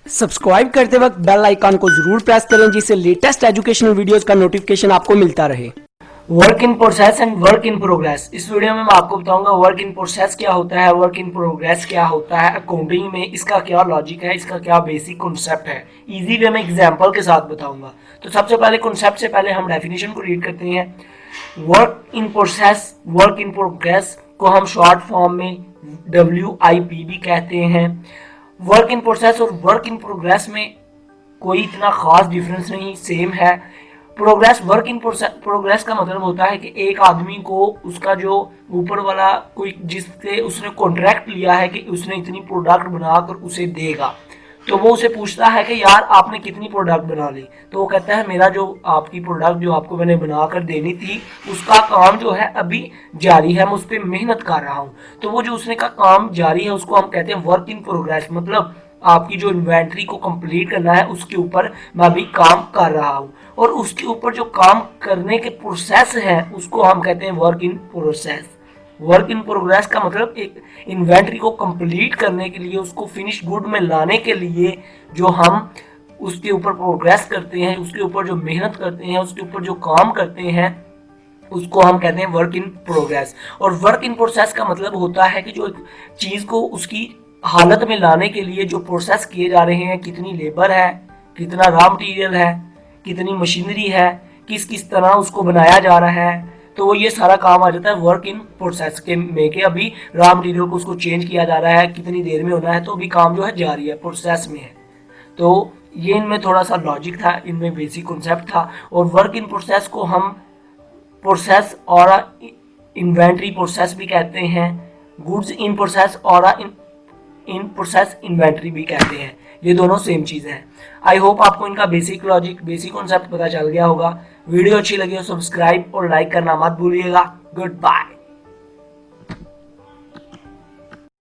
Subscribe करते वक्त bell icon को जरूर प्रेस करें जिससे लेटेस्ट एजुकेशनल वीडियोस का नोटिफिकेशन आपको मिलता रहे। Work in process and work in progress. इस वीडियो में मैं आपको बताऊंगा वर्क इन प्रोसेस क्या होता है, वर्क इन प्रोग्रेस क्या होता है, अकाउंटिंग में इसका क्या लॉजिक है, इसका क्या बेसिक कॉन्सेप्ट है। इजी वे में एग्जांपल के साथ बताऊंगा। तो सबसे पहले कॉन्सेप्ट से पहले हम डेफिनेशन को रीड करते हैं। Work in process, work in progress को हम शॉर्ट फॉर्म में WIP भी कहते हैं। वर्क इन प्रोसेस और वर्क इन प्रोग्रेस में कोई इतना खास डिफरेंस नहीं, सेम है। प्रोग्रेस, वर्क इन प्रोग्रेस का मतलब होता है कि एक आदमी को उसका जो ऊपर वाला कोई जिससे उसने कॉन्ट्रैक्ट लिया है कि उसने इतनी प्रोडक्ट बनाकर उसे देगा, तो वो उसे पूछता है कि यार आपने कितनी प्रोडक्ट बना ली। तो वो कहता है मेरा जो आपकी प्रोडक्ट जो आपको मैंने बनाकर देनी थी उसका काम जो है अभी जारी है, मैं उस पर मेहनत कर रहा हूँ। तो वो जो उसने का काम जारी है उसको हम कहते हैं वर्क इन प्रोग्रेस। मतलब आपकी जो इन्वेंट्री को कंप्लीट करना है उसके ऊपर मैं अभी काम कर रहा हूँ, और उसके ऊपर जो काम करने के प्रोसेस है उसको हम कहते हैं work in process. Work in progress का मतलब एक इन्वेंट्री को कंप्लीट करने के लिए, उसको फिनिश गुड में लाने के लिए जो हम उसके ऊपर प्रोग्रेस करते हैं, उसके ऊपर जो मेहनत करते हैं, उसके ऊपर जो काम करते हैं, उसको हम कहते हैं वर्क इन प्रोग्रेस। और वर्क इन प्रोसेस का मतलब होता है कि जो एक चीज को उसकी हालत में लाने के लिए जो प्रोसेस किए जा रहे हैं, कितनी लेबर है, कितना रॉ मटेरियल है, कितनी मशीनरी है, किस किस तरह उसको बनाया जा रहा है, तो ये सारा काम आ जाता है वर्क इन प्रोसेस के में। के अभी रॉ मटेरियल को उसको चेंज किया जा रहा है, कितनी देर में होना है, तो अभी काम जो है जारी है, प्रोसेस में है। तो ये इनमें थोड़ा सा लॉजिक था, इनमें बेसिक कॉन्सेप्ट था। और वर्क इन प्रोसेस को हम प्रोसेस और इन्वेंट्री प्रोसेस भी कहते हैं, गुड्स इन प्रोसेस और इन प्रोसेस इन्वेंट्री भी कहते हैं। ये दोनों सेम चीज़ है। आई होप आपको इनका बेसिक लॉजिक, बेसिक कॉन्सेप्ट पता चल गया होगा। वीडियो अच्छी लगी हो सब्सक्राइब और लाइक करना मत भूलिएगा। Good bye.